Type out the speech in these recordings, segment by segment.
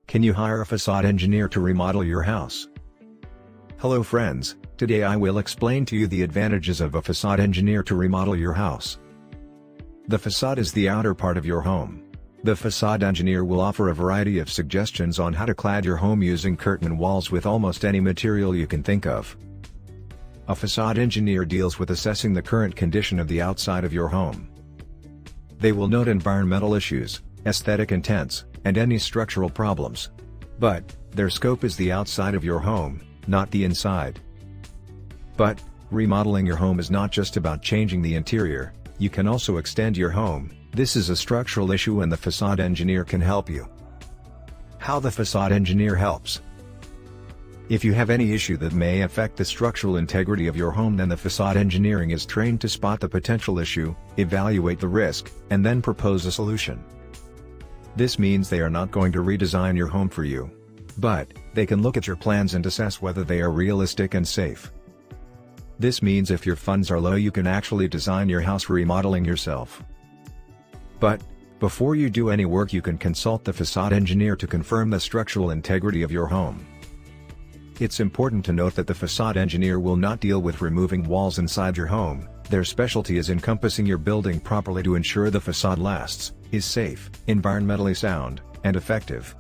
Can you hire a facade engineer to remodel your house? Hello friends, today I will explain to you the advantages of a facade engineer to remodel your house. The facade is the outer part of your home. The facade engineer will offer a variety of suggestions on how to clad your home using curtain walls with almost any material you can think of. A facade engineer deals with assessing the current condition of the outside of your home. They will note environmental issues, aesthetic intents, and any structural problems. But, their scope is the outside of your home, not the inside. But, remodeling your home is not just about changing the interior, you can also extend your home. This is a structural issue and the facade engineer can help you. How the facade engineer helps. If you have any issue that may affect the structural integrity of your home, then the facade engineering is trained to spot the potential issue, evaluate the risk, and then propose a solution. This means they are not going to redesign your home for you. But, they can look at your plans and assess whether they are realistic and safe. This means if your funds are low, you can actually design your house remodeling yourself. But, before you do any work, you can consult the facade engineer to confirm the structural integrity of your home. It's important to note that the facade engineer will not deal with removing walls inside your home. Their specialty is encompassing your building properly to ensure the facade lasts, is safe, environmentally sound, and effective.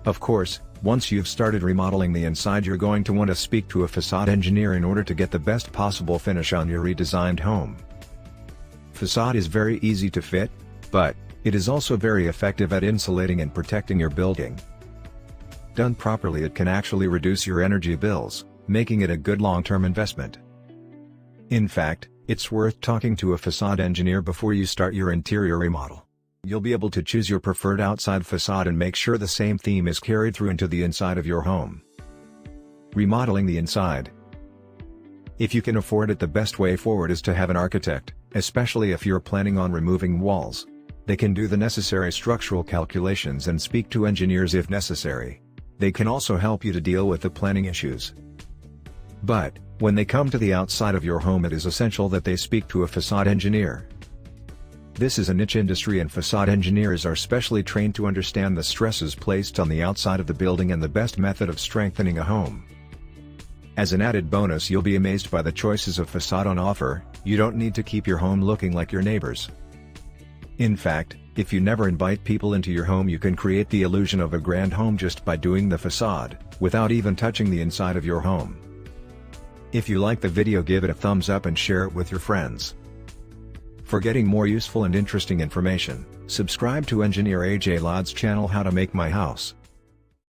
Of course, once you've started remodeling the inside, you're going to want to speak to a facade engineer in order to get the best possible finish on your redesigned home. Facade is very easy to fit, but it is also very effective at insulating and protecting your building. Done properly, it can actually reduce your energy bills, making it a good long-term investment. In fact, it's worth talking to a facade engineer before you start your interior remodel. You'll be able to choose your preferred outside facade and make sure the same theme is carried through into the inside of your home. Remodeling the inside. If you can afford it, the best way forward is to have an architect, especially if you're planning on removing walls. They can do the necessary structural calculations and speak to engineers if necessary. They can also help you to deal with the planning issues. But, when they come to the outside of your home, it is essential that they speak to a facade engineer. This is a niche industry and facade engineers are specially trained to understand the stresses placed on the outside of the building and the best method of strengthening a home. As an added bonus, you'll be amazed by the choices of facade on offer. You don't need to keep your home looking like your neighbors. In fact, if you never invite people into your home, you can create the illusion of a grand home just by doing the facade, without even touching the inside of your home. If you like the video, give it a thumbs up and share it with your friends. For getting more useful and interesting information, subscribe to Engineer AJ Ladd's channel How to Make My House.